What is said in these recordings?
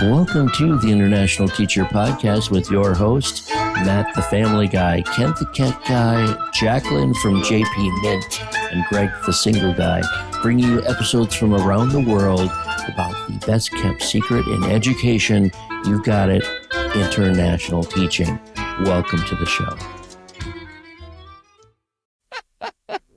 Welcome to the International Teacher Podcast with your host, Matt the Family Guy, Kent the Cat Guy, Jacqueline from JP Mint, and Greg the Single Guy, bringing you episodes from around the world about the best kept secret in education. You got it, international teaching. Welcome to the show.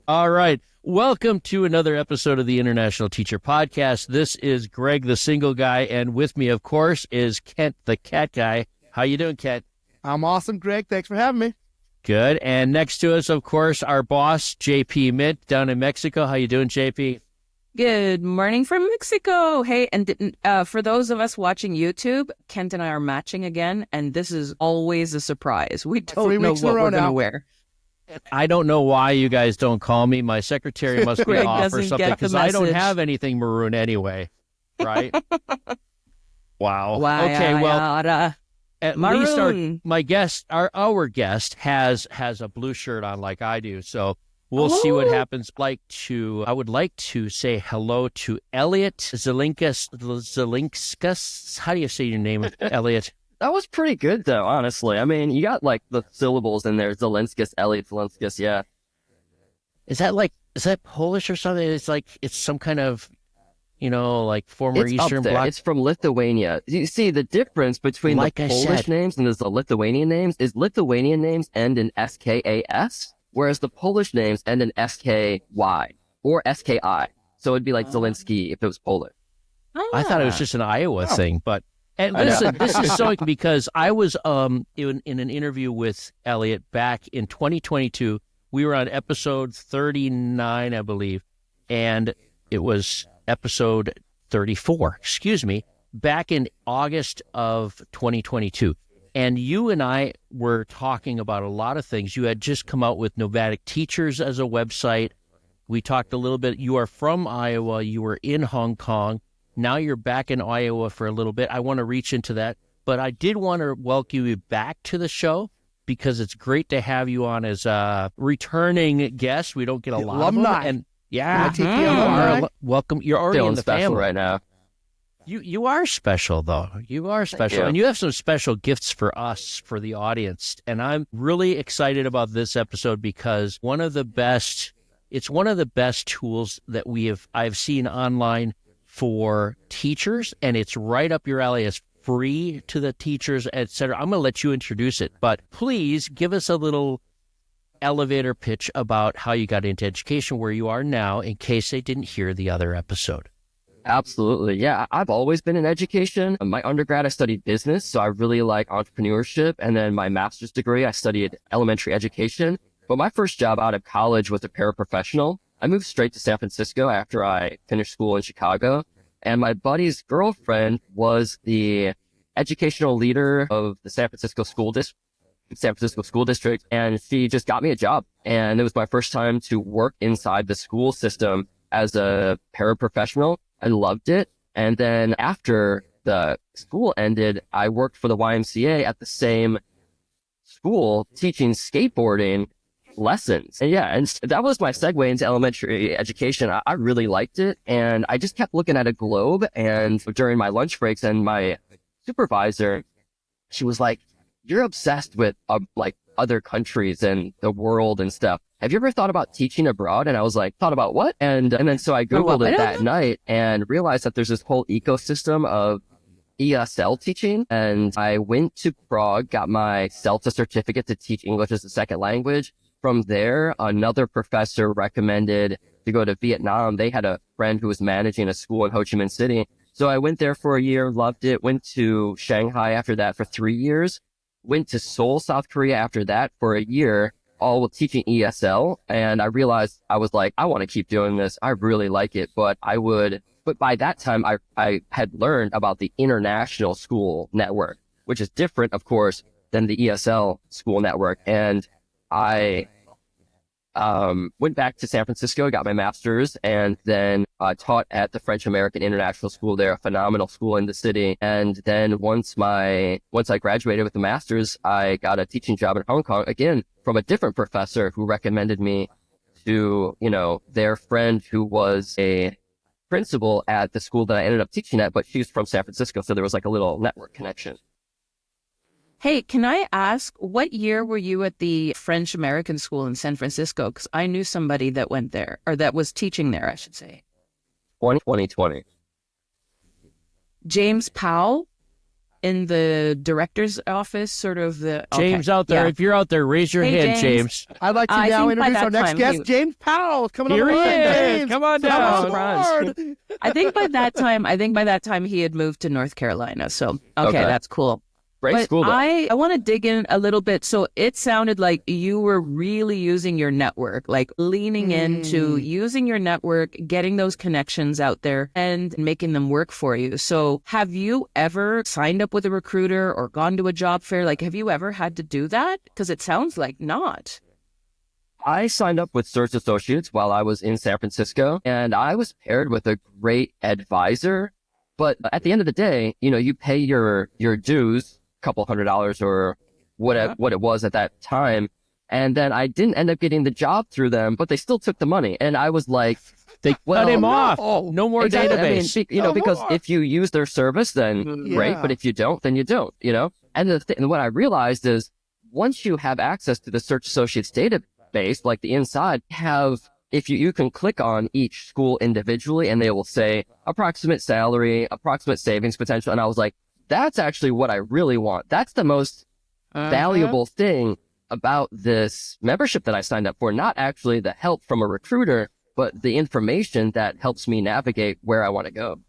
All right. Welcome to another episode of the International Teacher Podcast. This is Greg the Single Guy, and with me, of course, is Kent the Cat Guy. How you doing, Kent? I'm awesome, Greg. Thanks for having me. Good. And next to us, of course, our boss, JP Mint, down in Mexico. How you doing, JP? Good morning from Mexico. Hey, and for those of us watching YouTube, Kent and I are matching again, and this is always a surprise. We don't know what we're going to wear. I don't know why you guys don't call me. My secretary must be off or something, because I don't have anything maroon anyway, right? Wow. Okay, well, at least our guest has a blue shirt on like I do, so we'll see what happens. I would like to say hello to Elliott Zelinkskas. How do you say your name, Elliott? That was pretty good, though, honestly. I mean, you got, like, the syllables in there. Zelinskis, Elliott Zelinskis, yeah. Is that Polish or something? It's like, it's some kind of, former Eastern Bloc. It's from Lithuania. You see, the difference between the Polish names and the Lithuanian names is Lithuanian names end in SKAS, whereas the Polish names end in SKY or SKI. So it'd be like Zelensky if it was Polish. I thought it was just an Iowa thing, but... And listen, this is so because I was in an interview with Elliott back in 2022. We were on episode 39, I believe, and it was episode 34, back in August of 2022. And you and I were talking about a lot of things. You had just come out with Nomadic Teachers as a website. We talked a little bit. You are from Iowa. You were in Hong Kong. Now you're back in Iowa for a little bit. I want to reach into that, but I did want to welcome you back to the show because it's great to have you on as a returning guest. We don't get a lot of them. And welcome. You're already in the family right now. You are special, though. You are special, and you have some special gifts for us, for the audience. And I'm really excited about this episode because it's one of the best tools that I've seen online for teachers, and it's right up your alley. It's free to the teachers, etc. I'm going to let you introduce it, but please give us a little elevator pitch about how you got into education, where you are now, in case they didn't hear the other episode. Absolutely. Yeah, I've always been in education. My undergrad, I studied business, so I really like entrepreneurship. And then my master's degree, I studied elementary education. But my first job out of college was a paraprofessional. I moved straight to San Francisco after I finished school in Chicago, and my buddy's girlfriend was the educational leader of the San Francisco School District, and she just got me a job. And it was my first time to work inside the school system as a paraprofessional. I loved it. And then after the school ended, I worked for the YMCA at the same school teaching skateboarding lessons. And that was my segue into elementary education. I really liked it, and I just kept looking at a globe. And during my lunch breaks, and my supervisor, she was like, "You're obsessed with like other countries and the world and stuff. Have you ever thought about teaching abroad?" And I was like, "Thought about what?" And then so I Googled it that night and realized that there's this whole ecosystem of ESL teaching. And I went to Prague, got my CELTA certificate to teach English as a second language. From there, another professor recommended to go to Vietnam. They had a friend who was managing a school in Ho Chi Minh City. So I went there for a year, loved it, went to Shanghai after that for 3 years, went to Seoul, South Korea after that for a year, all with teaching ESL. And I realized I was like, I want to keep doing this. I really like it, but by that time I had learned about the international school network, which is different, of course, than the ESL school network. And I went back to San Francisco, got my master's, and then taught at the French American International School there, a phenomenal school in the city. And then once I graduated with the master's, I got a teaching job in Hong Kong, again, from a different professor who recommended me to, their friend who was a principal at the school that I ended up teaching at, but she's from San Francisco. So there was like a little network connection. Hey, can I ask, what year were you at the French American School in San Francisco? Because I knew somebody that went there, or that was teaching there, I should say. 2020. James Powell in the director's office, sort of the... James out there, if you're out there, raise your hand, James. I'd like to now introduce our next guest, James Powell. Coming Here on he is. James. Come on down. I think by that time he had moved to North Carolina. So, okay. That's cool. Great school, though. I want to dig in a little bit. So it sounded like you were really using your network, like leaning into using your network, getting those connections out there and making them work for you. So have you ever signed up with a recruiter or gone to a job fair? Like, have you ever had to do that? Because it sounds like not. I signed up with Search Associates while I was in San Francisco, and I was paired with a great advisor. But at the end of the day, you pay your dues, couple $100 or what it was at that time. And then I didn't end up getting the job through them, but they still took the money. And I was like, they cut him off. No more database. I mean, because if you use their service, then great. But if you don't, then you don't, And what I realized is once you have access to the Search Associates database, like the inside, if you can click on each school individually and they will say approximate salary, approximate savings potential. And I was like, that's actually what I really want. That's the most valuable thing about this membership that I signed up for. Not actually the help from a recruiter, but the information that helps me navigate where I want to go.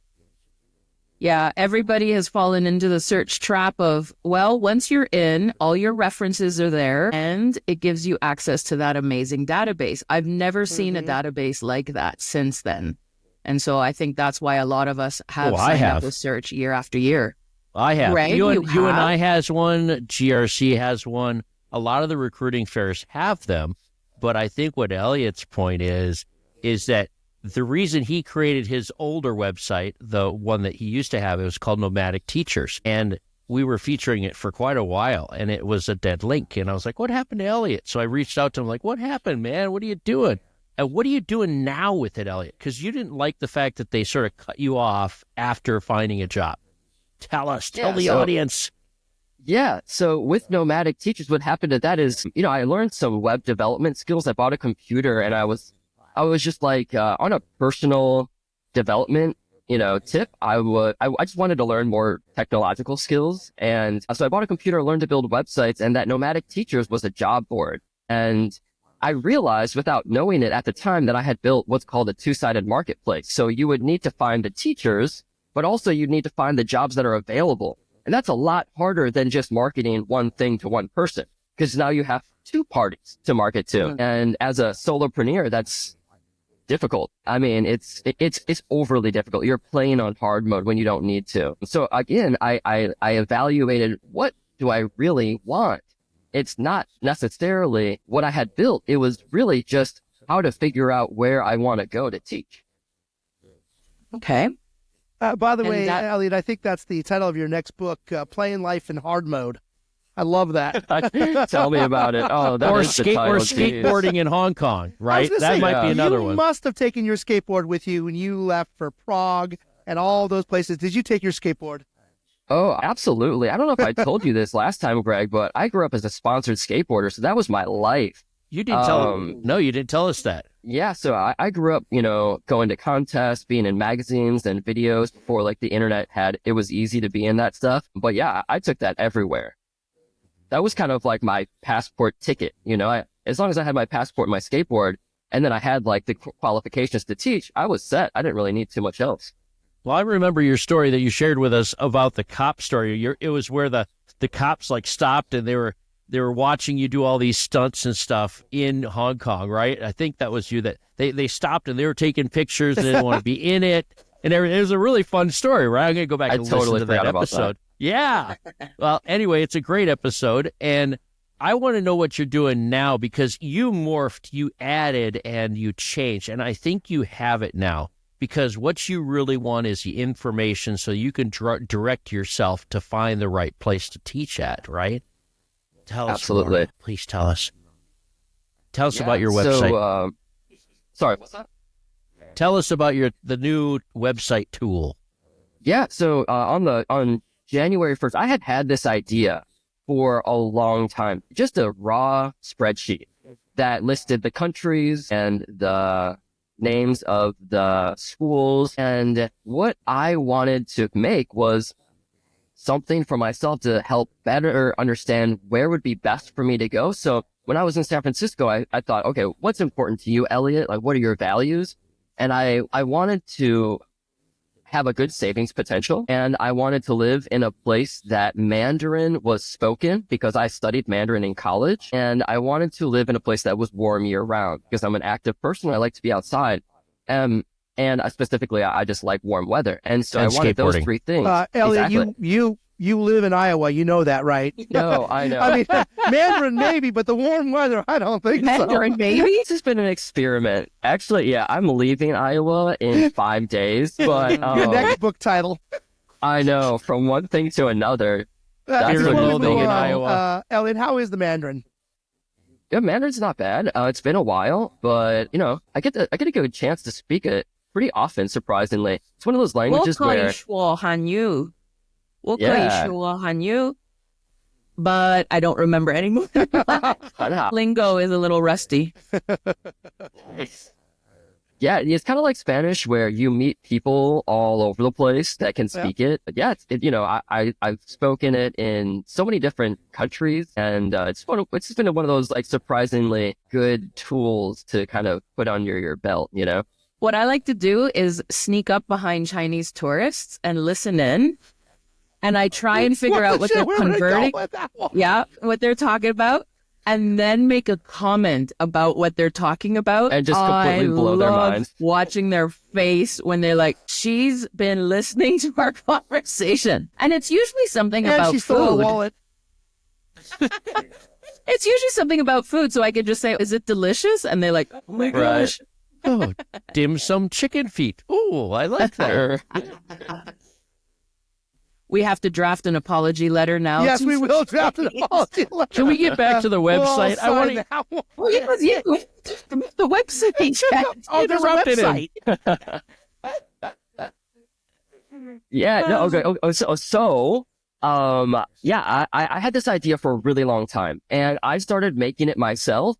Yeah, everybody has fallen into the search trap of, well, once you're in, all your references are there and it gives you access to that amazing database. I've never seen a database like that since then. And so I think that's why a lot of us have signed up with Search year after year. I have. Right? You and I has one. GRC has one. A lot of the recruiting fairs have them. But I think what Elliott's point is that the reason he created his older website, the one that he used to have, it was called Nomadic Teachers. And we were featuring it for quite a while. And it was a dead link. And I was like, what happened to Elliott? So I reached out to him like, what happened, man? What are you doing? And what are you doing now with it, Elliott? Because you didn't like the fact that they sort of cut you off after finding a job. Tell us, tell the audience. Yeah. So with Nomadic Teachers, what happened to that is, I learned some web development skills. I bought a computer and I was just like, on a personal development, tip, I just wanted to learn more technological skills. And so I bought a computer, learned to build websites, and that Nomadic Teachers was a job board. And I realized without knowing it at the time that I had built what's called a two-sided marketplace. So you would need to find the teachers, but also you need to find the jobs that are available. And that's a lot harder than just marketing one thing to one person, because now you have two parties to market to. And as a solopreneur, that's difficult. I mean, it's overly difficult. You're playing on hard mode when you don't need to. So again, I evaluated, what do I really want? It's not necessarily what I had built. It was really just how to figure out where I want to go to teach. Okay. By the way, Elliott, I think that's the title of your next book, Playing Life in Hard Mode. I love that. Tell me about it. Oh, that is the title. Or skateboarding in Hong Kong, right? That might be another one. You must have taken your skateboard with you when you left for Prague and all those places. Did you take your skateboard? Oh, absolutely. I don't know if I told you this last time, Greg, but I grew up as a sponsored skateboarder, so that was my life. You didn't tell No, you didn't tell us that. Yeah, so I grew up, going to contests, being in magazines and videos before like the internet it was easy to be in that stuff. But yeah, I took that everywhere. That was kind of like my passport ticket, as long as I had my passport and my skateboard, and then I had like the qualifications to teach, I was set. I didn't really need too much else. Well, I remember your story that you shared with us about the cop story. It was where the cops like stopped and they were watching you do all these stunts and stuff in Hong Kong, right? I think that was you that they stopped and they were taking pictures and they didn't want to be in it and everything. It was a really fun story, right? I'm going to go back and listen to that episode. Yeah. Well, anyway, it's a great episode. And I want to know what you're doing now because you morphed, you added, and you changed. And I think you have it now because what you really want is the information so you can direct yourself to find the right place to teach at, right? Tell us. Absolutely. More. Please tell us. Tell us about your website. So, sorry, what's that? Tell us about the new website tool. Yeah. So on January 1st, I had this idea for a long time, just a raw spreadsheet that listed the countries and the names of the schools. And what I wanted to make was something for myself to help better understand where would be best for me to go. So when I was in San Francisco, I thought, okay, what's important to you, Elliott? Like, what are your values? And I wanted to have a good savings potential. And I wanted to live in a place that Mandarin was spoken because I studied Mandarin in college. And I wanted to live in a place that was warm year round because I'm an active person. I like to be outside. And specifically, I just like warm weather. And so I wanted those three things. Elliott, exactly. You live in Iowa. You know that, right? No, I know. I mean, Mandarin maybe, but the warm weather, I don't think Mandarin so. maybe? This has been an experiment. Actually, yeah, I'm leaving Iowa in 5 days. But Your next book title. I know, from one thing to another. That's Fear and what we Loathing in know. Iowa. Elliott, how is the Mandarin? Yeah, Mandarin's not bad. It's been a while, but I get a good chance to speak it pretty often. Surprisingly, it's one of those languages where 我可以说汉语. Yeah. 我可以说汉语, but I don't remember anymore. Lingo is a little rusty. Yeah, it's kind of like Spanish where you meet people all over the place that can speak it. But yeah, I've spoken it in so many different countries, and it's just been one of those like surprisingly good tools to kind of put on your belt, What I like to do is sneak up behind Chinese tourists and listen in. And I try and figure out what they're converting. Yeah, what they're talking about. And then make a comment about what they're talking about. And just completely blow their minds. Watching their face when they're like, she's been listening to our conversation. And it's usually something and about she stole food. a wallet. It's usually something about food. So I could just say, is it delicious? And they're like, oh my gosh. Oh, dim sum chicken feet. Oh, I like that. We have to draft an apology letter now. Yes, we will draft an apology letter. Can we get back to the website? I want to. The website. Oh, there's a website. Yeah, no, okay. I had this idea for a really long time, and I started making it myself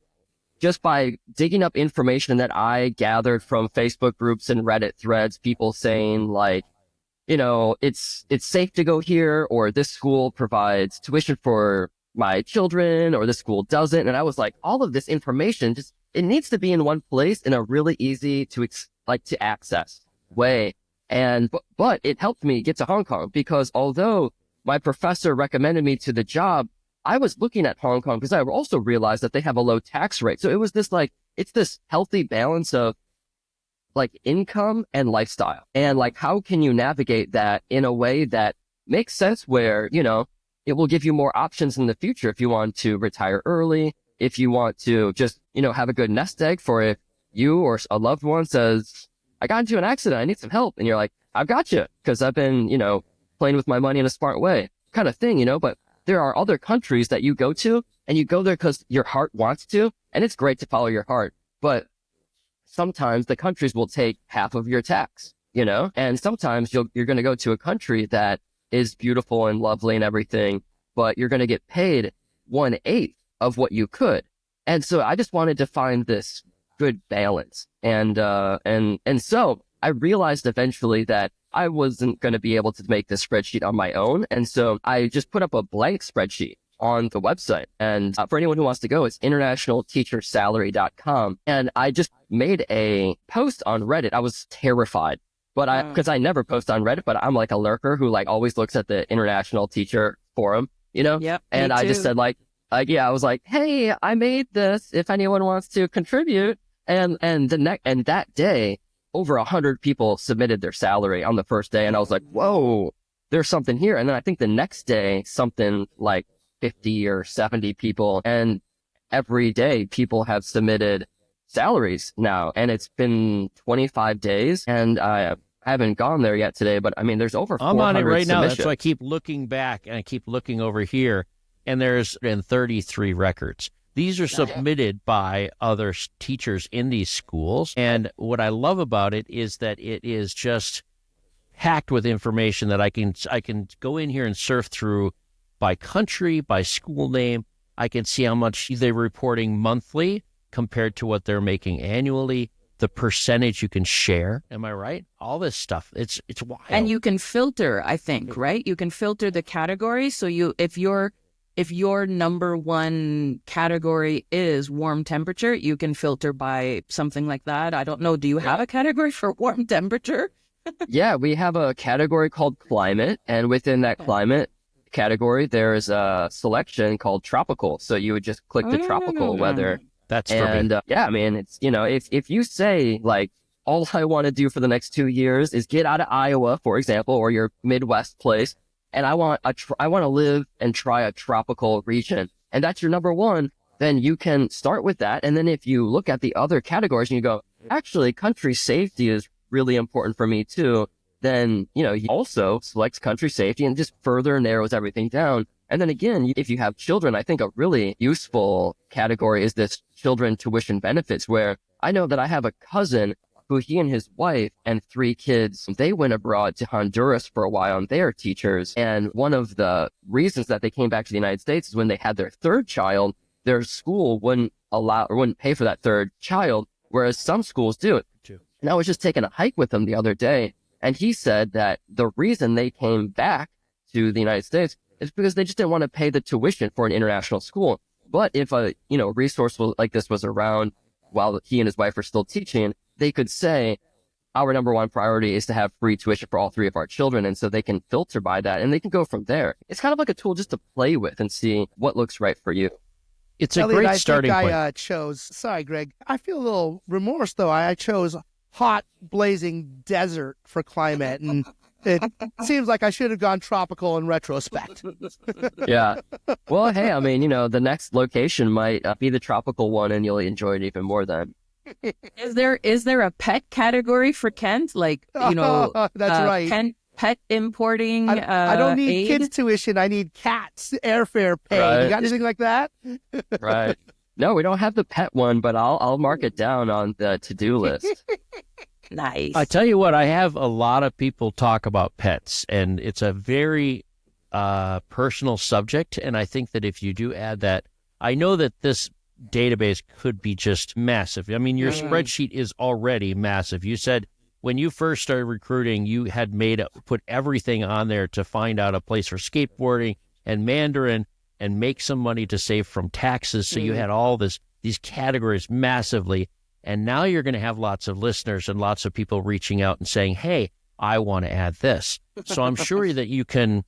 just by digging up information that I gathered from Facebook groups and Reddit threads, people saying like, it's safe to go here, or this school provides tuition for my children, or this school doesn't. And I was like, all of this information, it needs to be in one place in a really easy to access way. But it helped me get to Hong Kong because although my professor recommended me to the job, I was looking at Hong Kong because I also realized that they have a low tax rate. So it was it's this healthy balance of like income and lifestyle. And like, how can you navigate that in a way that makes sense where, it will give you more options in the future if you want to retire early, if you want to just, have a good nest egg for if you or a loved one says, I got into an accident, I need some help. And you're like, I've got you because I've been, playing with my money in a smart way kind of thing, but there are other countries that you go to and you go there because your heart wants to. And it's great to follow your heart, but sometimes the countries will take half of your tax, and sometimes you're going to go to a country that is beautiful and lovely and everything, but you're going to get paid 1/8 of what you could. And so I just wanted to find this good balance. And so I realized eventually that I wasn't going to be able to make this spreadsheet on my own. And so I just put up a blank spreadsheet on the website. And for anyone who wants to go, it's internationalteachersalary.com. And I just made a post on Reddit. I was terrified, but because I never post on Reddit, but I'm like a lurker who like always looks at the International Teacher Forum, Yep, and I just said I was like, hey, I made this if anyone wants to contribute. And that day, over 100 people submitted their salary on the first day. And I was like, whoa, there's something here. And then I think the next day, something like 50 or 70 people, and every day people have submitted salaries now, and it's been 25 days, and I haven't gone there yet today, but I mean, there's over 400 I'm on it right now. submissions. That's why I keep looking back, and I keep looking over here, and there's 33 records. These are submitted by other teachers in these schools. And what I love about it is that it is just packed with information that I can go in here and surf through by country, by school name. I can see how much they're reporting monthly compared to what they're making annually, the percentage you can share. Am I right? All this stuff. It's wild. And you can filter, I think, right? You can filter the categories. So if your number one category is warm temperature, you can filter by something like that. I don't know. Do you have a category for warm temperature? Yeah, we have a category called climate, and within that climate category, there's a selection called tropical. So you would just click the tropical weather. That's for me. Yeah, I mean, it's, if you say like, all I want to do for the next 2 years is get out of Iowa, for example, or your Midwest place, and I want to live and try a tropical region, and that's your number one, then you can start with that. And then if you look at the other categories and you go, actually, country safety is really important for me too, then, you also select country safety and just further narrows everything down. And then again, if you have children, I think a really useful category is this children tuition benefits, where I know that I have a cousin who he and his wife and 3 kids, they went abroad to Honduras for a while and they are teachers. And one of the reasons that they came back to the United States is when they had their 3rd child, their school wouldn't pay for that 3rd child, whereas some schools do it. And I was just taking a hike with him the other day, and he said that the reason they came back to the United States is because they just didn't want to pay the tuition for an international school. But if a resource like this was around while he and his wife are still teaching, they could say, our number one priority is to have free tuition for all 3 of our children. And so they can filter by that and they can go from there. It's kind of like a tool just to play with and see what looks right for you. It's a Elliott, great starting point. I chose, sorry, Greg, I feel a little remorse though. I chose hot, blazing desert for climate. And it seems like I should have gone tropical in retrospect. Yeah. Well, hey, I mean, the next location might be the tropical one and you'll enjoy it even more then. Is there a pet category for Kent? Like, That's right. Kent pet importing I don't need aid? kids tuition. I need cats airfare paid. Right. You got anything like that? Right. No, we don't have the pet one, but I'll mark it down on the to-do list. Nice. I tell you what, I have a lot of people talk about pets, and it's a very personal subject. And I think that if you do add that, I know that this database could be just massive. I mean, your spreadsheet is already massive. You said when you first started recruiting, you had put everything on there to find out a place for skateboarding and Mandarin and make some money to save from taxes. So you had all these categories massively. And now you're going to have lots of listeners and lots of people reaching out and saying, hey, I want to add this. So I'm sure that you can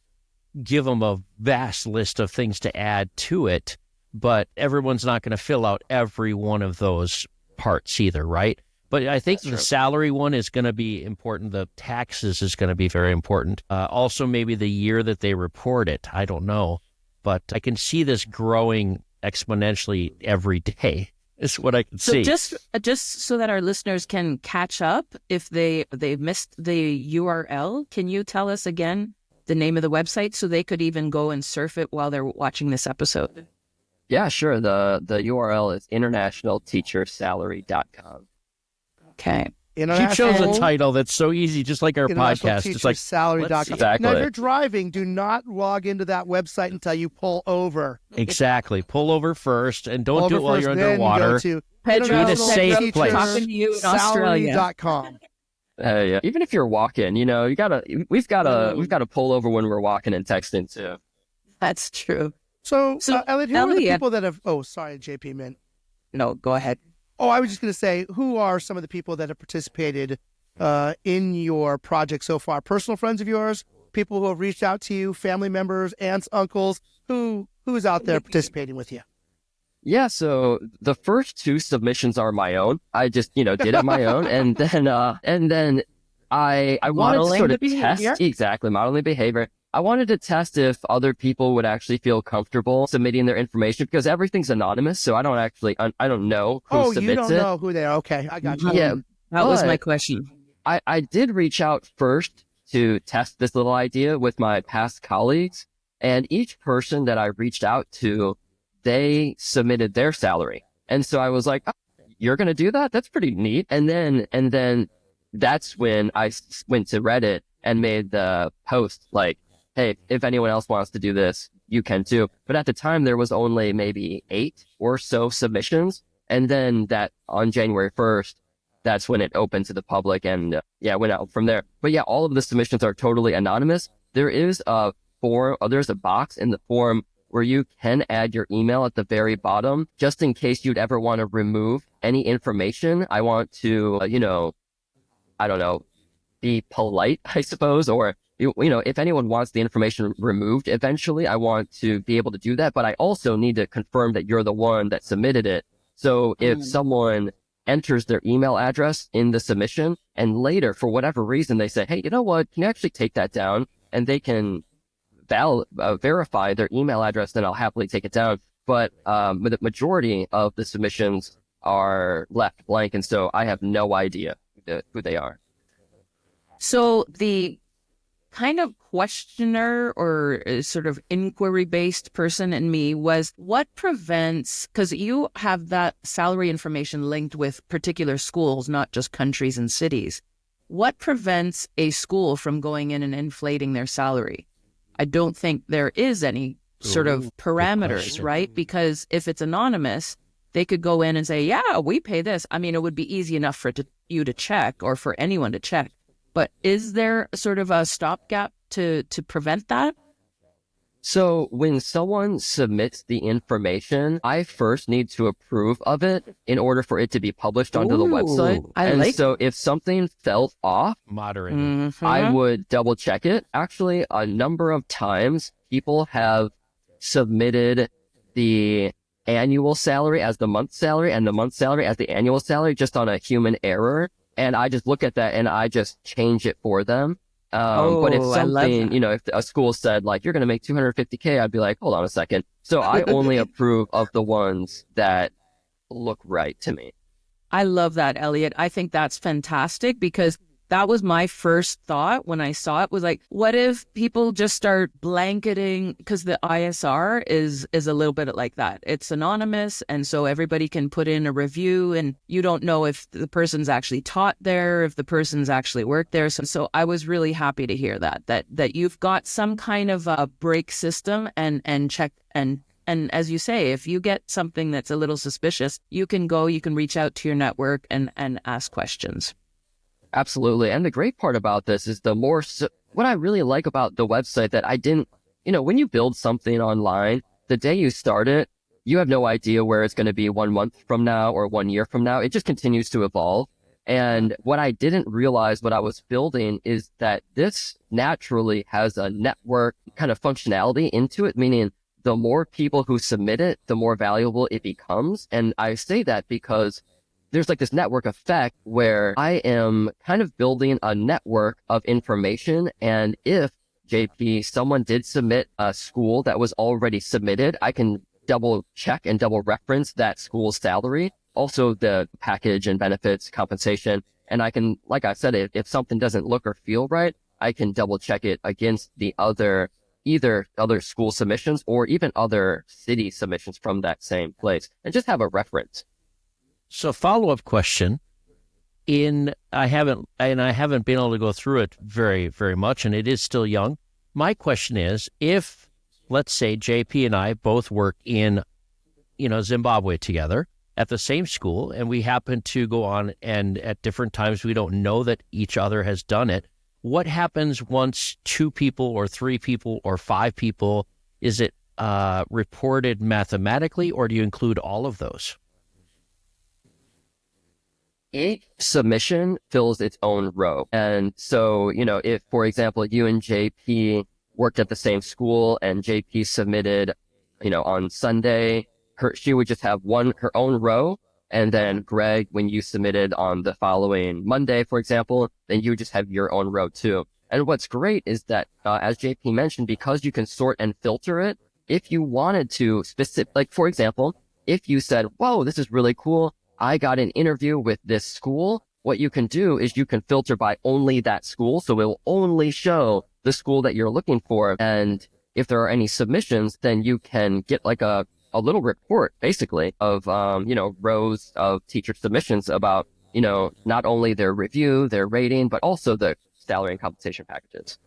give them a vast list of things to add to it, but everyone's not going to fill out every one of those parts either, right? But I think the salary one is going to be important. The taxes is going to be very important. Also, maybe the year that they report it. I don't know. But I can see this growing exponentially every day. Is what I can see. Just so that our listeners can catch up, if they missed the URL, can you tell us again the name of the website so they could even go and surf it while they're watching this episode? Yeah, sure. The URL is internationalteachersalary.com. Okay. You chose a title that's so easy, just like our podcast. It's like salary.com. Exactly. Now, if you're driving, do not log into that website until you pull over. Exactly. Pull over first, and don't do it while you're underwater. Pedro, in a safe place. Talking to you in Australia. Salary.com. Yeah. Even if you're walking, we've got to pull over when we're walking and texting too. That's true. So Elliott, who are the Elliott. people that have? Oh, sorry, JP meant. No, go ahead. Oh, I was just going to say, who are some of the people that have participated in your project so far? Personal friends of yours, people who have reached out to you, family members, aunts, uncles, who's out there participating with you? Yeah, so the first 2 submissions are my own. I just, did it my own, and then I wanted to sort of test exactly modeling behavior. I wanted to test if other people would actually feel comfortable submitting their information, because everything's anonymous, so I don't know who submits it. Oh, you don't know who they are. Okay, I got you. Yeah, that was my question. I did reach out first to test this little idea with my past colleagues, and each person that I reached out to, they submitted their salary. And so I was like, oh, you're going to do that? That's pretty neat. And then that's when I went to Reddit and made the post like, hey, if anyone else wants to do this, you can too. But at the time, there was only maybe 8 or so submissions. And then that on January 1st, that's when it opened to the public and went out from there. But yeah, all of the submissions are totally anonymous. There is a form, there's a box in the form where you can add your email at the very bottom, just in case you'd ever want to remove any information. I want to, I don't know, be polite, I suppose, or, if anyone wants the information removed eventually, I want to be able to do that. But I also need to confirm that you're the one that submitted it. So if someone enters their email address in the submission and later, for whatever reason, they say, hey, you know what, can you actually take that down? And they can verify their email address, then I'll happily take it down. But the majority of the submissions are left blank. And so I have no idea who they are. So the kind of questioner or sort of inquiry-based person in me was, what prevents, because you have that salary information linked with particular schools, not just countries and cities. What prevents a school from going in and inflating their salary? I don't think there is any sort of parameters, right? Because if it's anonymous, they could go in and say, yeah, we pay this. I mean, it would be easy enough for you to check or for anyone to check. But is there sort of a stopgap to prevent that? So when someone submits the information, I first need to approve of it in order for it to be published onto the website. So if something felt off, moderating, I would double check it. Actually, a number of times people have submitted the annual salary as the month salary and the month salary as the annual salary just on a human error. And I just look at that and I just change it for them. But if something, if a school said like, you're going to make $250K, I'd be like, hold on a second. So I only approve of the ones that look right to me. I love that, Elliott. I think that's fantastic because that was my first thought when I saw it, was like, what if people just start blanketing, because the ISR is a little bit like that. It's anonymous. And so everybody can put in a review and you don't know if the person's actually taught there, if the person's actually worked there. So I was really happy to hear that you've got some kind of a break system and check and as you say, if you get something that's a little suspicious, you can reach out to your network and ask questions. Absolutely. And the great part about this is what I really like about the website that I didn't, when you build something online, the day you start it, you have no idea where it's going to be 1 month from now or 1 year from now. It just continues to evolve. And what I didn't realize what I was building is that this naturally has a network kind of functionality into it, meaning the more people who submit it, the more valuable it becomes. And I say that because there's like this network effect where I am kind of building a network of information. And if JP, someone did submit a school that was already submitted, I can double check and double reference that school's salary, also the package and benefits, compensation. And I can, like I said, if something doesn't look or feel right, I can double check it against either other school submissions or even other city submissions from that same place and just have a reference. So follow-up question, I haven't been able to go through it very, very much, and it is still young. My question is, if, let's say, JP and I both work in, Zimbabwe together at the same school, and we happen to go on and at different times we don't know that each other has done it, what happens once 2 people or 3 people or 5 people? Is it reported mathematically, or do you include all of those? Each submission fills its own row. And so, if, for example, you and JP worked at the same school and JP submitted, on Sunday, she would just have her own row. And then Greg, when you submitted on the following Monday, for example, then you just have your own row too. And what's great is that, as JP mentioned, because you can sort and filter it, if you wanted to like, for example, if you said, whoa, this is really cool, I got an interview with this school, what you can do is you can filter by only that school. So it will only show the school that you're looking for. And if there are any submissions, then you can get like a a little report basically of, rows of teacher submissions about, not only their review, their rating, but also the salary and compensation packages.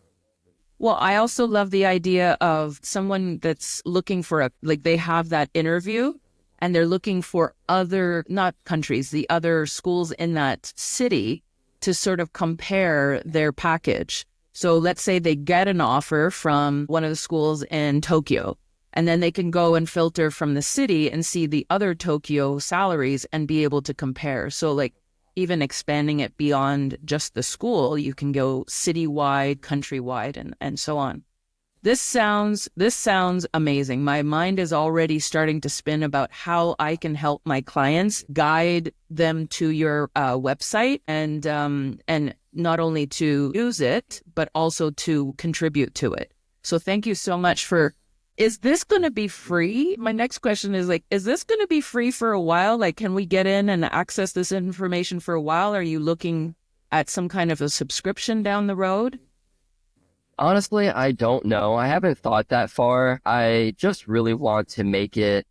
Well, I also love the idea of someone that's looking for they have that interview and they're looking for not countries, the other schools in that city to sort of compare their package. So let's say they get an offer from one of the schools in Tokyo, and then they can go and filter from the city and see the other Tokyo salaries and be able to compare. So even expanding it beyond just the school, you can go citywide, countrywide, and so on. This sounds amazing. My mind is already starting to spin about how I can help my clients guide them to your website and not only to use it, but also to contribute to it. So thank you so much is this going to be free? My next question is is this going to be free for a while? Can we get in and access this information for a while? Are you looking at some kind of a subscription down the road? Honestly, I don't know. I haven't thought that far. I just really want to make it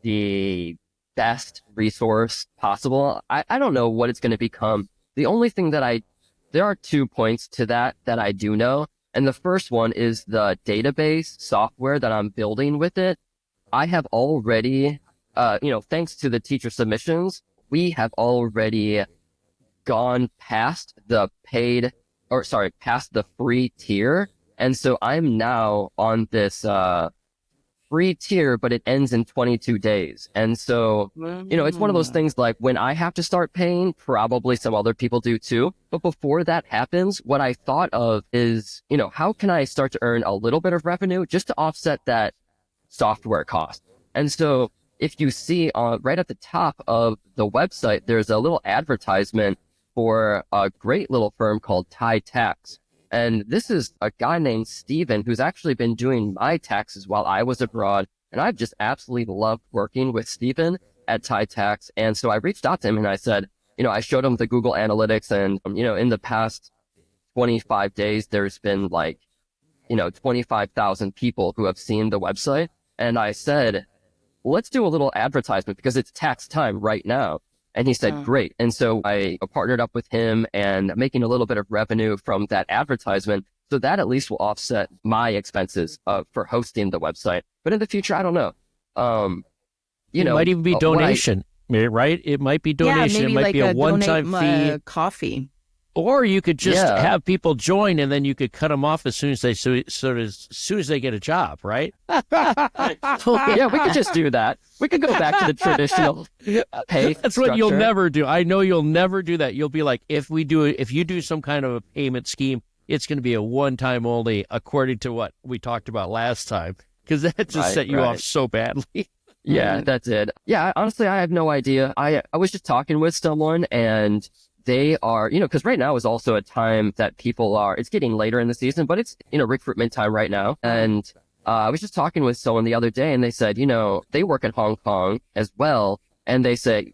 the best resource possible. I don't know what it's going to become. The only thing there are 2 points to that I do know. And the first one is the database software that I'm building with it. I have already, thanks to the teacher submissions, we have already gone past the past the free tier. And so I'm now on this free tier, but it ends in 22 days. And so, it's one of those things when I have to start paying, probably some other people do too. But before that happens, what I thought of is, how can I start to earn a little bit of revenue just to offset that software cost? And so if you see right at the top of the website, there's a little advertisement for a great little firm called Thai Tax. And this is a guy named Steven who's actually been doing my taxes while I was abroad. And I've just absolutely loved working with Steven at Thai Tax. And so I reached out to him and I said, I showed him the Google Analytics and, in the past 25 days, there's been 25,000 people who have seen the website. And I said, let's do a little advertisement because it's tax time right now. And he said, great. And so I partnered up with him and making a little bit of revenue from that advertisement. So that at least will offset my expenses for hosting the website. But in the future, I don't know. It might even be donation, right? It might be donation. Maybe it might be a one-time fee. Coffee. Or you could just have people join and then you could cut them off as soon as they get a job, right? Yeah, we could just do that. We could go back to the traditional pay That's structure. what you'll never do. I know you'll never do that. You'll be like, if you do some kind of a payment scheme, it's going to be a one-time only, according to what we talked about last time, because that just set you off so badly. Yeah, that's it. Yeah, honestly, I have no idea. I was just talking with someone and they are, because right now is also a time that it's getting later in the season, but it's, recruitment time right now. And I was just talking with someone the other day and they said, they work in Hong Kong as well. And they said,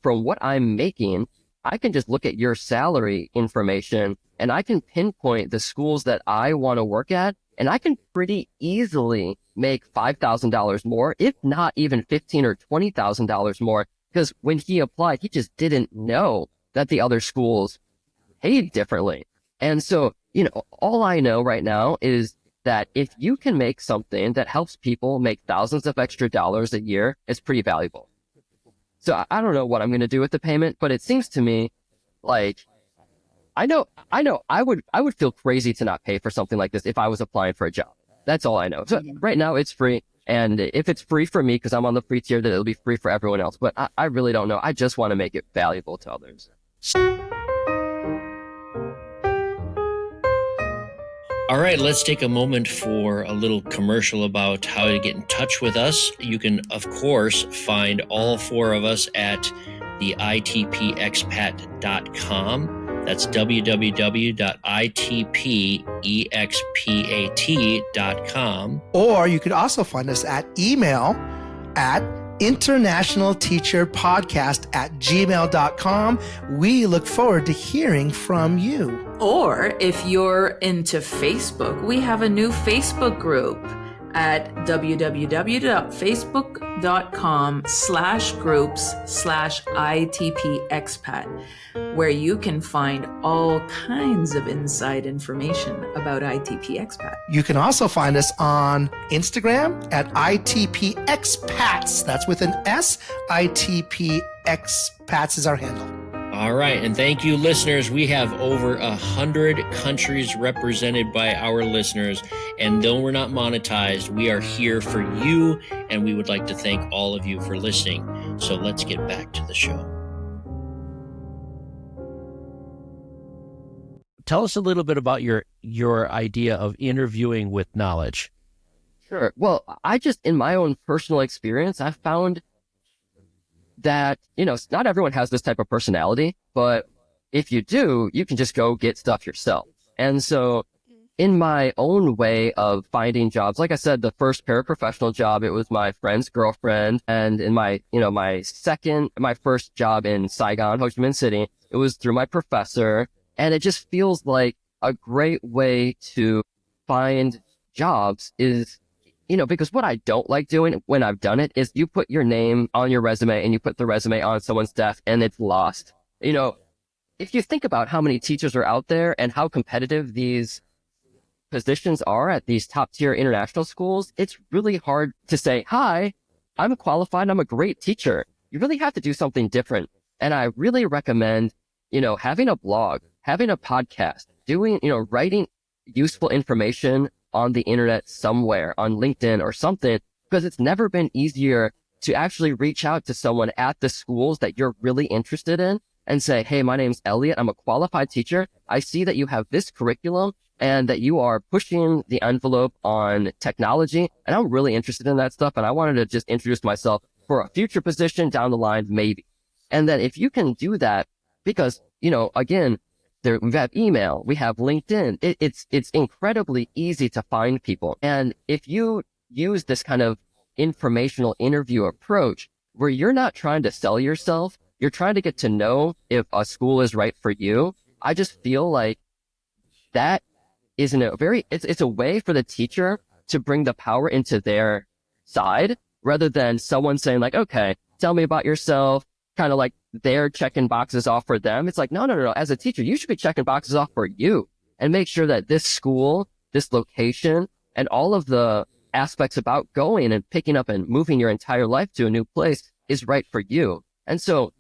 from what I'm making, I can just look at your salary information and I can pinpoint the schools that I want to work at. And I can pretty easily make $5,000 more, if not even $15,000 or $20,000 more. Because when he applied, he just didn't know that the other schools paid differently. And so, all I know right now is that if you can make something that helps people make thousands of extra dollars a year, it's pretty valuable. So I don't know what I'm going to do with the payment, but it seems to me like I know I would feel crazy to not pay for something like this if I was applying for a job. That's all I know. So right now it's free. And if it's free for me, because I'm on the free tier, then it'll be free for everyone else. But I really don't know. I just want to make it valuable to others. All right, let's take a moment for a little commercial about how to get in touch with us. You can, of course, find all four of us at the itpexpat.com. That's www.itpexpat.com. Or you could also find us at email at internationalteacherpodcast@gmail.com. We look forward to hearing from you. Or if you're into Facebook, we have a new Facebook group. at www.facebook.com/groups/ITP where you can find all kinds of inside information about ITP Expat. You can also find us on Instagram at ITP Expats. That's with an S. ITP Expats is our handle. All right. And thank you, listeners. We have over 100 countries represented by our listeners. And though we're not monetized, we are here for you. And we would like to thank all of you for listening. So let's get back to the show. Tell us a little bit about your idea of interviewing with knowledge. Sure. Well, in my own personal experience, I've found that, not everyone has this type of personality, but if you do, you can just go get stuff yourself. And so in my own way of finding jobs, like I said, the first paraprofessional job, it was my friend's girlfriend. And in my first job in Saigon, Ho Chi Minh City, it was through my professor. And it just feels like a great way to find jobs is, because what I don't like doing when I've done it is you put your name on your resume and you put the resume on someone's desk and it's lost. If you think about how many teachers are out there and how competitive these positions are at these top tier international schools, it's really hard to say, hi, I'm qualified. I'm a great teacher. You really have to do something different. And I really recommend, having a blog, having a podcast, writing useful information on the internet somewhere, on LinkedIn or something, because it's never been easier to actually reach out to someone at the schools that you're really interested in and say, hey, my name's Elliott. I'm a qualified teacher. I see that you have this curriculum and that you are pushing the envelope on technology. And I'm really interested in that stuff. And I wanted to just introduce myself for a future position down the line, maybe. And then if you can do that, because, again, we have email, we have LinkedIn. It's incredibly easy to find people. And if you use this kind of informational interview approach where you're not trying to sell yourself, you're trying to get to know if a school is right for you, I just feel like that isn't it's a way for the teacher to bring the power into their side rather than someone saying like, okay, tell me about yourself, kind of like they're checking boxes off for them. It's like, no. As a teacher, you should be checking boxes off for you and make sure that this school, this location, and all of the aspects about going and picking up and moving your entire life to a new place is right for you. And so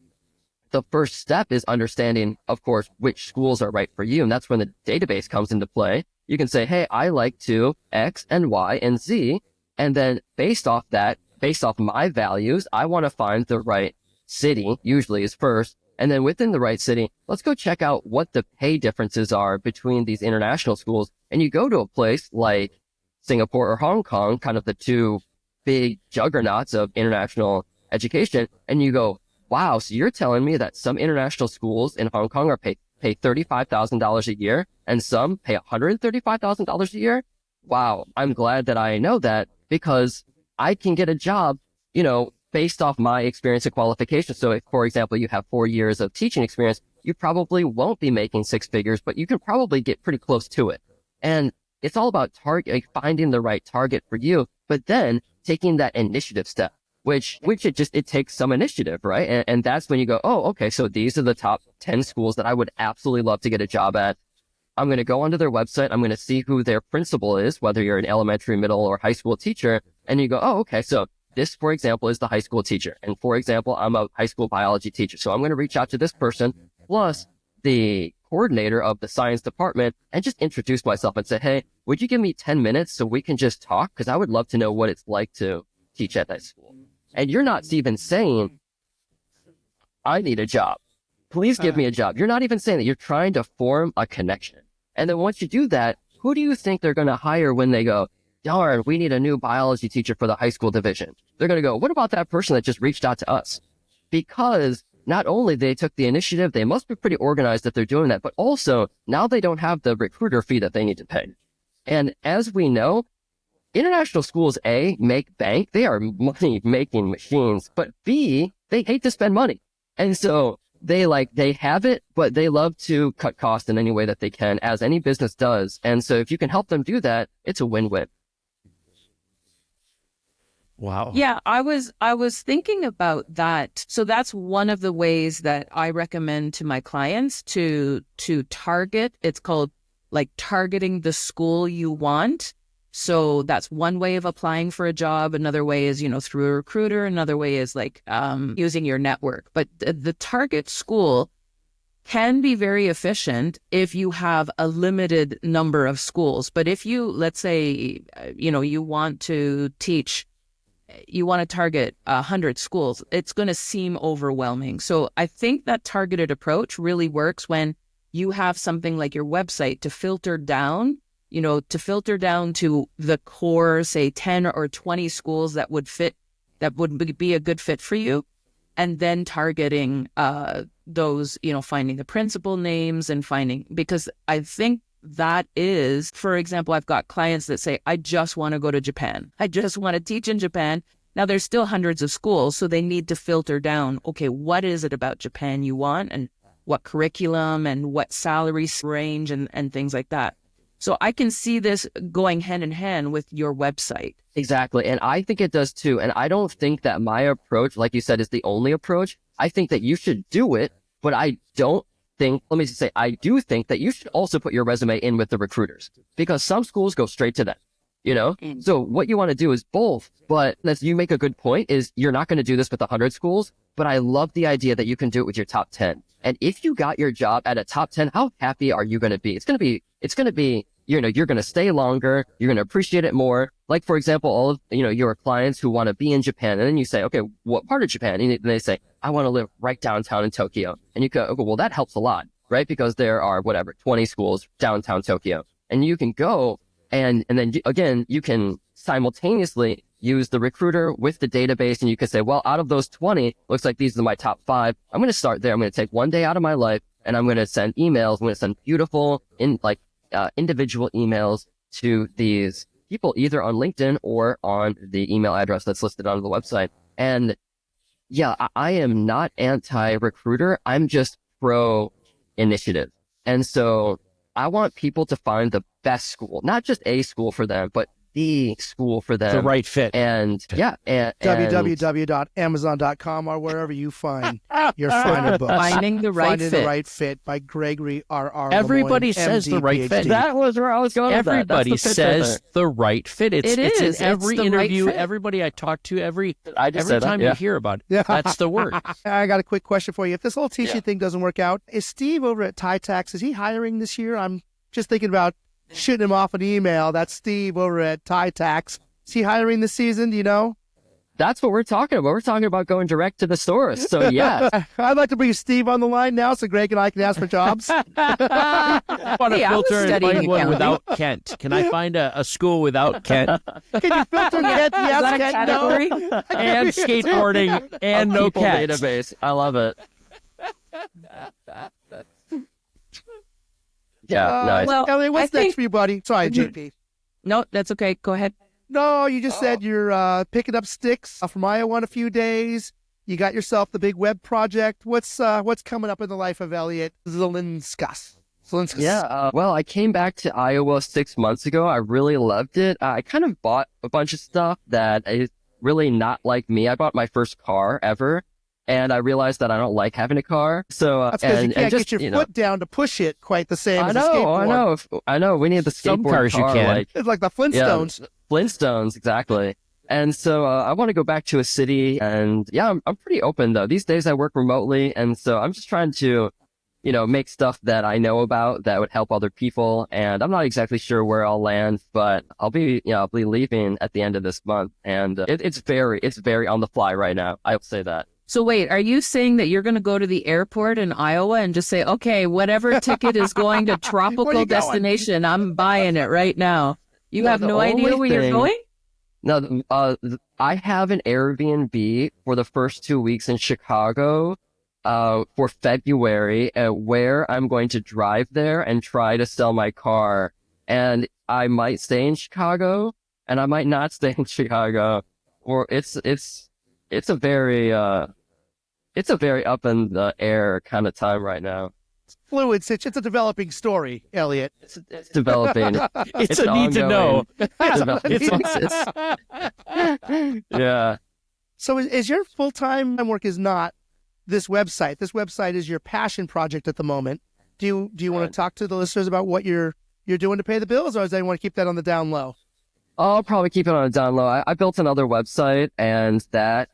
the first step is understanding, of course, which schools are right for you. And that's when the database comes into play. You can say, hey, I like to X and Y and Z. And then based off my values, I want to find the right city, usually is first. And then within the right city, let's go check out what the pay differences are between these international schools. And you go to a place like Singapore or Hong Kong, kind of the two big juggernauts of international education. And you go, wow, so you're telling me that some international schools in Hong Kong are pay $35,000 a year and some pay $135,000 a year? Wow, I'm glad that I know that because I can get a job, based off my experience and qualifications. So if, for example, you have 4 years of teaching experience, you probably won't be making six figures, but you can probably get pretty close to it. And it's all about finding the right target for you, but then taking that initiative step, which it takes some initiative, right? And that's when you go, oh, okay, so these are the top 10 schools that I would absolutely love to get a job at. I'm going to go onto their website. I'm going to see who their principal is, whether you're an elementary, middle, or high school teacher. And you go, oh, okay, so this, for example, is the high school teacher. And for example, I'm a high school biology teacher. So I'm going to reach out to this person plus the coordinator of the science department and just introduce myself and say, hey, would you give me 10 minutes so we can just talk? Because I would love to know what it's like to teach at that school. And you're not even saying, I need a job. Please give me a job. You're not even saying that. You're trying to form a connection. And then once you do that, who do you think they're going to hire when they go, darn, we need a new biology teacher for the high school division? They're going to go, what about that person that just reached out to us? Because not only they took the initiative, they must be pretty organized that they're doing that, but also now they don't have the recruiter fee that they need to pay. And as we know, international schools, A, make bank. They are money-making machines. But B, they hate to spend money. And so they have it, but they love to cut costs in any way that they can, as any business does. And so if you can help them do that, it's a win-win. Wow. Yeah, I was thinking about that. So that's one of the ways that I recommend to my clients to target. It's called like targeting the school you want. So that's one way of applying for a job. Another way is, through a recruiter. Another way is like using your network. But the target school can be very efficient if you have a limited number of schools. But if you, let's say, you want to target 100 schools, it's going to seem overwhelming. So I think that targeted approach really works when you have something like your website to filter down to the core, say 10 or 20 schools that would be a good fit for you. And then targeting those, finding the principal names and because I think that is, for example, I've got clients that say, I just want to go to Japan. I just want to teach in Japan. Now, there's still hundreds of schools, so they need to filter down, okay, what is it about Japan you want, and what curriculum and what salary range and things like that. So I can see this going hand in hand with your website. Exactly. And I think it does too. And I don't think that my approach, like you said, is the only approach. I think that you should do it, but I do think that you should also put your resume in with the recruiters, because some schools go straight to them, So what you want to do is both. But as you make a good point, is you're not going to do this with 100 schools, but I love the idea that you can do it with your top 10. And if you got your job at a top 10, how happy are you going to be? It's going to be, you're going to stay longer. You're going to appreciate it more. Like, for example, all of, your clients who want to be in Japan, and then you say, okay, what part of Japan? And they say, I want to live right downtown in Tokyo. And you go, okay, well, that helps a lot, right? Because there are 20 schools downtown Tokyo, and you can go and then again, you can simultaneously use the recruiter with the database, and you can say, well, out of those 20, looks like these are my top 5. I'm going to start there. I'm going to take one day out of my life, and I'm going to send emails. I'm going to send beautiful individual emails to these people, either on LinkedIn or on the email address that's listed on the website. And yeah, I am not anti-recruiter. I'm just pro-initiative. And so I want people to find the best school, not just a school for them, but the school for them. The right fit. And yeah. www.amazon.com or wherever you find your finer books. Finding the right Finding fit. the right fit by Gregory R.R. Everybody Lemoine, says MD, the right PhD. fit. That was where I was going with that. Everybody That's the pitch says the right fit. It's It is. in It's every the right interview. fit. Everybody I talk to, every said that, time yeah. you hear about it, Yeah. that's the word. I got a quick question for you. If this whole teaching thing doesn't work out, is Steve over at TyTax, is he hiring this year? I'm just thinking about shooting him off an email. That's Steve over at TyTax. Is he hiring this season? Do you know? That's what we're talking about. We're talking about going direct to the stores. So yeah. I'd like to bring Steve on the line now so Greg and I can ask for jobs. I want to Hey, I was filter and studying find one accounting. without Kent. Can I find a school without Kent? Can you filter Kent? Yes, that a Kent, category? no. And skateboarding and no People Kent. database. I love it. Yeah, nice. Well, Elliot, what's I next think- for you, buddy? Sorry, JP. No, that's okay. Go ahead. No, you just said you're picking up sticks from Iowa in a few days. You got yourself the big web project. What's coming up in the life of Elliott Zelinskas? Yeah, well, I came back to Iowa 6 months ago. I really loved it. I kind of bought a bunch of stuff that is really not like me. I bought my first car ever, and I realized that I don't like having a car. So That's because you and can't just, get your foot down to push it quite the same I as a skateboard. I know. We need the skateboard Some cars you car, can. like, It's like the Flintstones. Flintstones, exactly. And so I want to go back to a city, and yeah, I'm pretty open though. These days I work remotely, and so I'm just trying to, make stuff that I know about that would help other people. And I'm not exactly sure where I'll land, but I'll be leaving at the end of this month, and it's very on the fly right now. I'll say that. So wait, are you saying that you're going to go to the airport in Iowa and just say, okay, whatever ticket is going to Where tropical you going? destination, I'm buying it right now. You No, have the no idea only where you're thing- going? No, I have an Airbnb for the first 2 weeks in Chicago, for February, where I'm going to drive there and try to sell my car. And I might stay in Chicago, and I might not stay in Chicago. Or it's a very up in the air kind of time right now. fluid. It's a developing story, Elliott. It's developing. It's a need to know. Yeah. So is your full-time work is not this website? This website is your passion project at the moment. Do you want to talk to the listeners about what you're doing to pay the bills, or does anyone want to keep that on the down low? I'll probably keep it on a down low. I built another website, and that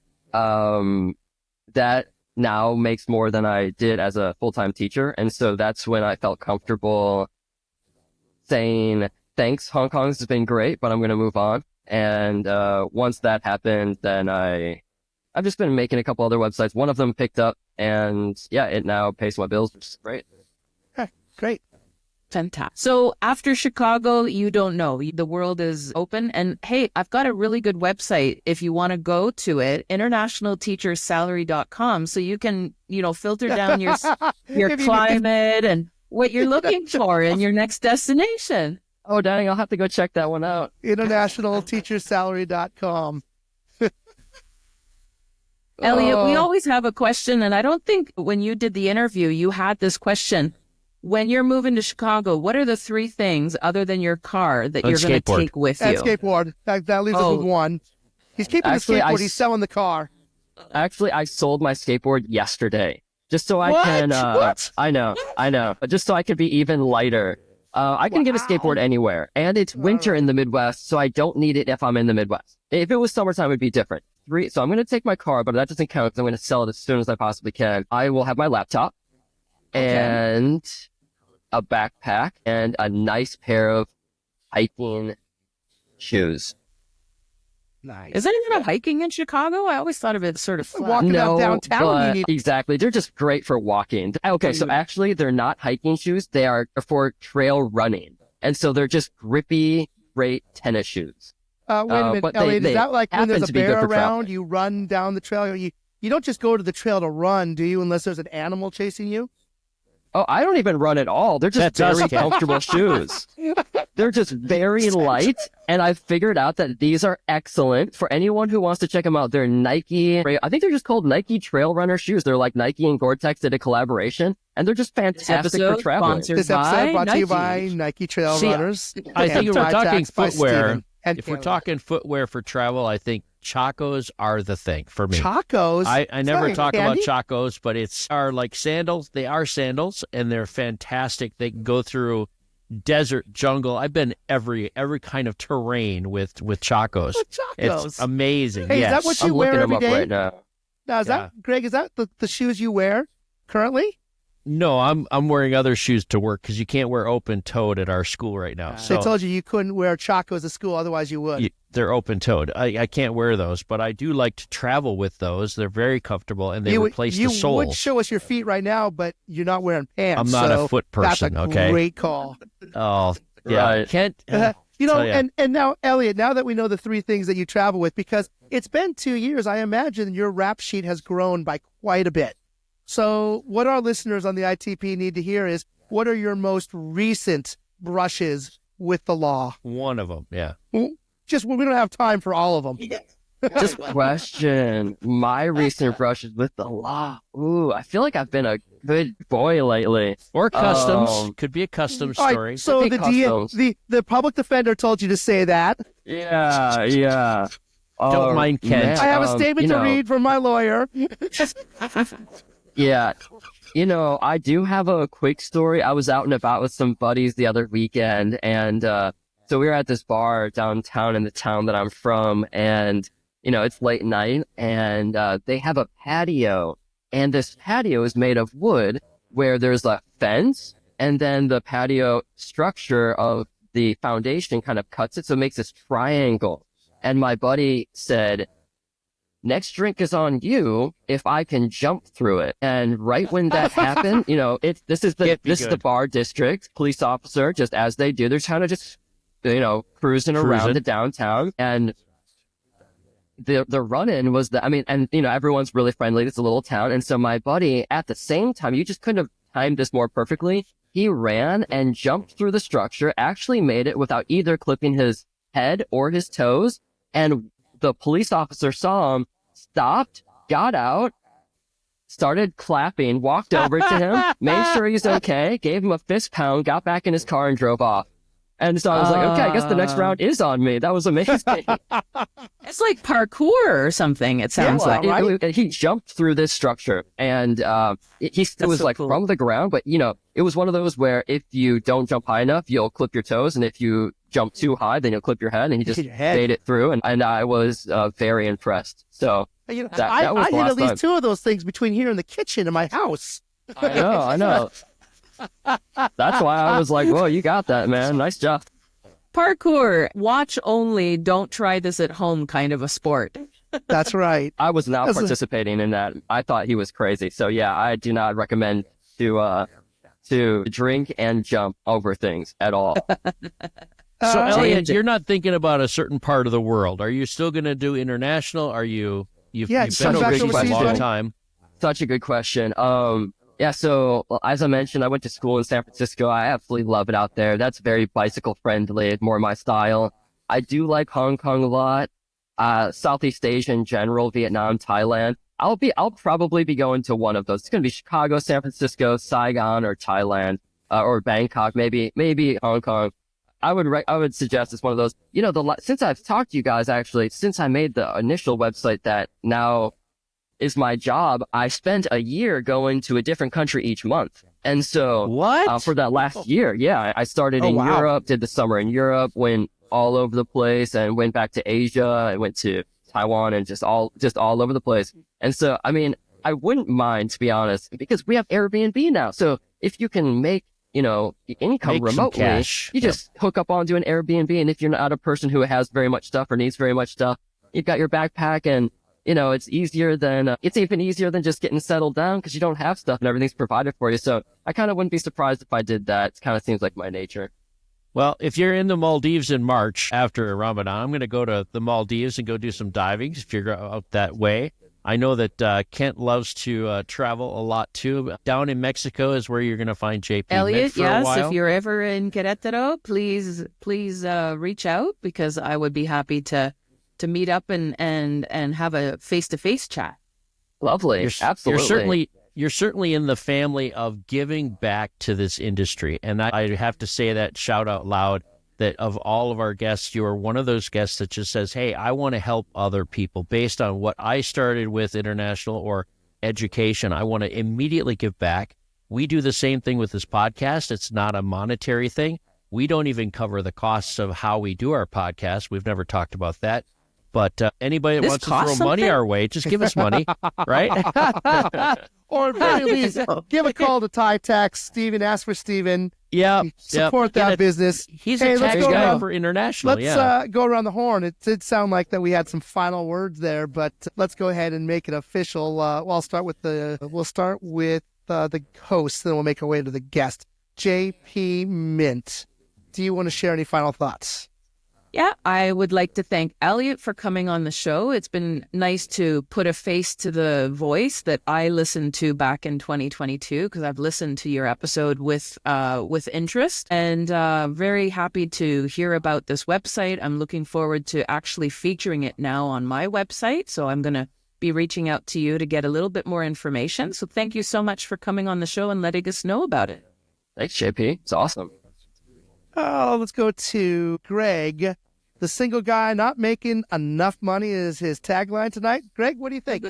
now makes more than I did as a full-time teacher. And so that's when I felt comfortable saying, thanks, Hong Kong, this has been great, but I'm going to move on. And once that happened, then I've just been making a couple other websites. One of them picked up, and yeah, it now pays my bills, which is great. Okay, great. Fantastic. So after Chicago, you don't know. The world is open. And hey, I've got a really good website if you want to go to it, internationalteachersalary.com. So you can, filter down your climate and what you're looking for in your next destination. Oh, dang, I'll have to go check that one out. Internationalteachersalary.com. Elliott, we always have a question, and I don't think when you did the interview, you had this question. When you're moving to Chicago, what are the 3 things other than your car that you're going to take with you? And skateboard. That leaves us with 1. He's keeping the skateboard. He's selling the car. Actually, I sold my skateboard yesterday just so I can. What? I know, but just so I could be even lighter. I can get a skateboard anywhere, and it's winter in the Midwest, so I don't need it if I'm in the Midwest. If it was summertime, it'd be different. So I'm going to take my car, but that doesn't count because I'm going to sell it as soon as I possibly can. I will have my laptop and a backpack and a nice pair of hiking shoes. Nice. Is there any hiking in Chicago? I always thought of it sort of flat. Walking out downtown, but you need... exactly. They're just great for walking. Okay, so actually, they're not hiking shoes. They are for trail running, and so they're just grippy, great tennis shoes. Wait a minute, but Elliott, they is that like when there's a happen to be bear good for around, traveling. you run down the trail? You don't just go to the trail to run, do you, unless there's an animal chasing you? Oh, I don't even run at all. They're just very comfortable shoes. They're just very light, and I've figured out that these are excellent for anyone who wants to check them out. They're Nike, I think they're just called Nike Trail Runner shoes. They're like Nike and Gore-Tex did a collaboration, and they're just fantastic for traveling. This episode brought to you by Nike Trail Runners. I think if we're talking footwear, if we're talking footwear for travel, I think Chacos are the thing for me. Chacos? I never talk about Chacos, but are like sandals. They are sandals, and they're fantastic. They can go through desert, jungle. I've been every kind of terrain with Chacos. It's amazing. Hey, yes. Is that what you I'm wear looking them every up day? right now. Now, Greg, is that the shoes you wear currently? No, I'm wearing other shoes to work because you can't wear open-toed at our school right now. They told you couldn't wear Chacos at school, otherwise you would. They're open-toed. I can't wear those, but I do like to travel with those. They're very comfortable, and they replace the sole. You would show us your feet right now, but you're not wearing pants. I'm not a foot person, that's okay? Great call. Oh, yeah. Right. Kent, and now, Elliott, now that we know the 3 things that you travel with, because it's been 2 years, I imagine your rap sheet has grown by quite a bit. So what our listeners on the ITP need to hear is, what are your most recent brushes with the law? one of them, yeah. We don't have time for all of them. Just question. My recent brushes with the law. Ooh, I feel like I've been a good boy lately. Or customs. Could be a customs All right, story. so the public defender told you to say that. Yeah. Don't mind Kent. Man, I have a statement to read from my lawyer. Yeah. I do have a quick story. I was out and about with some buddies the other weekend, and so we were at this bar downtown in the town that I'm from, and, it's late night, and they have a patio, and this patio is made of wood where there's a fence, and then the patio structure of the foundation kind of cuts it, so it makes this triangle. And my buddy said, next drink is on you if I can jump through it. And right when that happened, this is the bar district police officer, just as they do. They're kind of just, cruising around the downtown. And the run-in was everyone's really friendly. It's a little town. And so my buddy, at the same time, you just couldn't have timed this more perfectly. He ran and jumped through the structure, actually made it without either clipping his head or his toes. And the police officer saw him, stopped, got out, started clapping, walked over to him, made sure he's okay, gave him a fist pound, got back in his car and drove off. And so I was like, okay, I guess the next round is on me. That was amazing. It's like parkour or something, it sounds like. right? He jumped through this structure, and it was so like cool. from the ground, but it was one of those where if you don't jump high enough, you'll clip your toes, and if you jump too high, then you'll clip your head, and he just made it through, and I was very impressed. So You know, that was I the did last at least time. 2 of those things between here and the kitchen in my house. I know. That's why I was like, whoa, you got that, man. Nice job. Parkour, watch only, don't try this at home kind of a sport. That's right. I was not That's participating in that. I thought he was crazy. So yeah, I do not recommend to drink and jump over things at all. So, Elliott, Change it. you're not thinking about a certain part of the world. Are you still going to do international? Are you? You've Yeah, been just come back overseas overseas, a long buddy. time. Such a good question. Yeah, so as I mentioned, I went to school in San Francisco. I absolutely love it out there. That's very bicycle friendly, more my style. I do like Hong Kong a lot. Southeast Asia in general, Vietnam, Thailand. I'll probably be going to one of those. It's going to be Chicago, San Francisco, Saigon, or Thailand, or Bangkok, maybe Hong Kong. I would suggest it's one of those. Since I've talked to you guys, actually, since I made the initial website that now is my job, I spent a year going to a different country each month. And so What? for that last year, yeah, I started in wow. Europe, did the summer in Europe, went all over the place, and went back to Asia. I went to Taiwan and just all over the place. And so, I mean, I wouldn't mind, to be honest, because we have Airbnb now. So if you can make, income Make some remotely, cash. you just hook up onto an Airbnb. And if you're not a person who has very much stuff or needs very much stuff, you've got your backpack, and it's even easier than just getting settled down because you don't have stuff and everything's provided for you. So I kind of wouldn't be surprised if I did that. It kind of seems like my nature. Well, if you're in the Maldives in March after Ramadan, I'm going to go to the Maldives and go do some diving if you're out that way. I know that Kent loves to travel a lot too. Down in Mexico is where you're going to find JP Elliott, Mint for a yes, while. if you're ever in Querétaro, please reach out, because I would be happy to meet up and have a face-to-face chat. Lovely. Absolutely. You're certainly in the family of giving back to this industry. And I have to say that, shout out loud, that of all of our guests, you are one of those guests that just says, hey, I want to help other people based on what I started with international or education. I want to immediately give back. We do the same thing with this podcast. It's not a monetary thing. We don't even cover the costs of how we do our podcast. We've never talked about that. But anybody that This wants to costs throw money something? our way, just give us money, right? Or at very least, give a call to Thai Tax. Steven, ask for Steven. Yeah. Support that business. He's Hey, a let's tax go guy around- for international. Let's go around the horn. It did sound like that we had some final words there, but let's go ahead and make it official. We'll start with the host, then we'll make our way to the guest. JP Mint, do you want to share any final thoughts? Yeah, I would like to thank Elliott for coming on the show. It's been nice to put a face to the voice that I listened to back in 2022, because I've listened to your episode with interest, and very happy to hear about this website. I'm looking forward to actually featuring it now on my website, so I'm going to be reaching out to you to get a little bit more information. So thank you so much for coming on the show and letting us know about it. Thanks, JP. It's awesome. Oh, let's go to Greg. The single guy not making enough money is his tagline tonight. Greg, what do you think?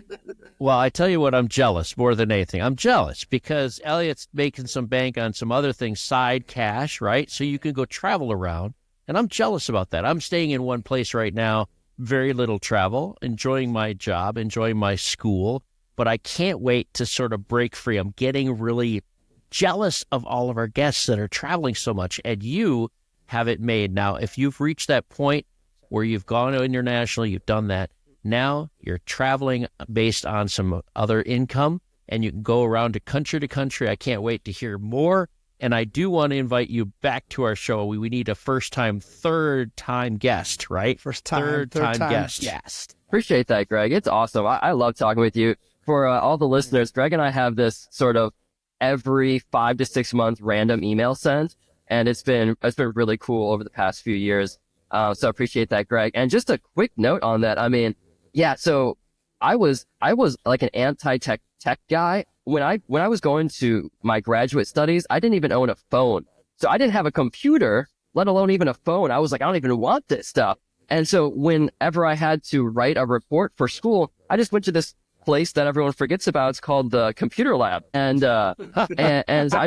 Well, I tell you what, I'm jealous more than anything. I'm jealous because Elliott's making some bank on some other things, side cash, right? So you can go travel around. And I'm jealous about that. I'm staying in one place right now, very little travel, enjoying my job, enjoying my school. But I can't wait to sort of break free. I'm getting really jealous of all of our guests that are traveling so much, and you have it made. Now, if you've reached that point where you've gone to international, you've done that, now you're traveling based on some other income, and you can go around to country. I can't wait to hear more, and I do want to invite you back to our show. We need a third time guest, right? Third time guest. Appreciate that, Greg. It's awesome. I love talking with you. For all the listeners, Greg and I have this sort of every 5 to 6 month random email sent, and it's been really cool over the past few years. So appreciate that, Greg. And just a quick note on that. I mean, yeah. So I was like an anti-tech tech guy. When I was going to my graduate studies, I didn't even own a phone. So I didn't have a computer, let alone even a phone. I was like, I don't even want this stuff. And so whenever I had to write a report for school, I just went to this place that everyone forgets about. It's called the computer lab. And I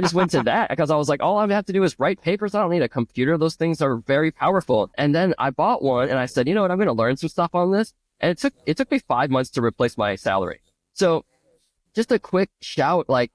just went to that because I was like, all I have to do is write papers. I don't need a computer. Those things are very powerful. And then I bought one and I said, you know what? I'm going to learn some stuff on this. And it took me 5 months to replace my salary. So just a quick shout, like,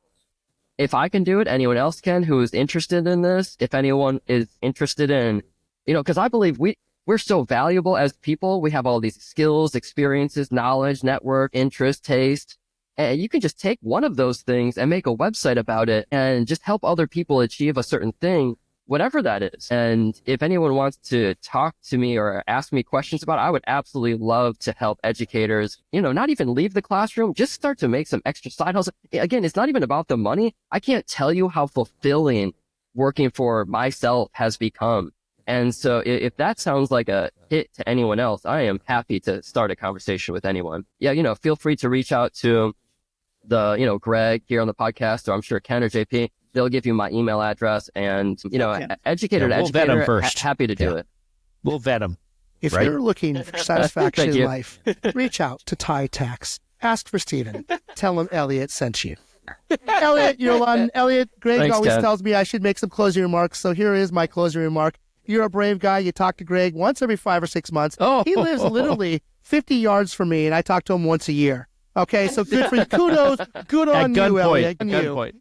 if I can do it, anyone else can who is interested in this. If anyone is interested in, because I believe we're so valuable as people. We have all these skills, experiences, knowledge, network, interest, taste. And you can just take one of those things and make a website about it and just help other people achieve a certain thing, whatever that is. And if anyone wants to talk to me or ask me questions about it, I would absolutely love to help educators, not even leave the classroom, just start to make some extra side hustle. Again, it's not even about the money. I can't tell you how fulfilling working for myself has become. And so if that sounds like a hit to anyone else, I am happy to start a conversation with anyone. Yeah, feel free to reach out to Greg here on the podcast, or I'm sure Ken or JP. They'll give you my email address, and, educator to educator, first. Happy to do it. We'll vet them. If you're looking for satisfaction in life, reach out to Thai Tax. Ask for Steven. Tell him Elliott sent you. Elliott, you're on. Elliott, Greg Thanks, always Ken. tells me I should make some closing remarks, so here is my closing remark. You're a brave guy. You talk to Greg once every 5 or 6 months. Oh. He lives literally 50 yards from me, and I talk to him once a year. Okay, so good for you. Kudos. Good on you, Elliott. At gunpoint.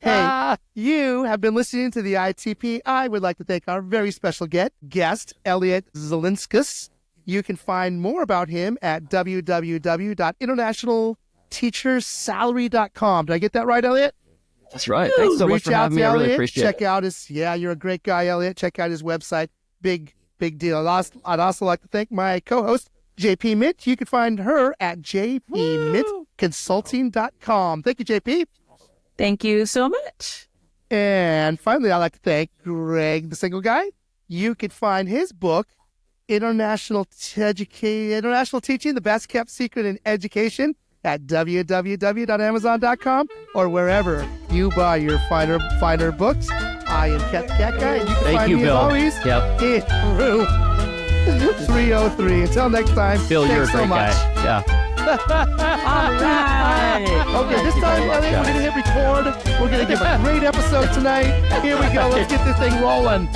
Hey, you have been listening to the ITP. I would like to thank our very special guest, Elliott Zelinskas. You can find more about him at www.internationalteachersalary.com. Did I get that right, Elliott? That's right. Thanks so much for having me. I really appreciate Check it. out you're a great guy, Elliott. Check out his website. Big deal. I'd also like to thank my co-host, JP Mint. You can find her at jpmintconsulting.com. Thank you, JP. Thank you so much. And finally, I'd like to thank Greg, the single guy. You can find his book, International Teaching, The Best Kept Secret in Education, at www.amazon.com or wherever you buy your finer books. I am Cat the Cat Guy, and you can find me Bill. as always in room 303. Until next time, Bill, you're a thanks so great much. guy. Yeah. All right. Okay, this time, Elliott, we're going to hit record. We're going to give a great episode tonight. Here we go. Let's get this thing rolling.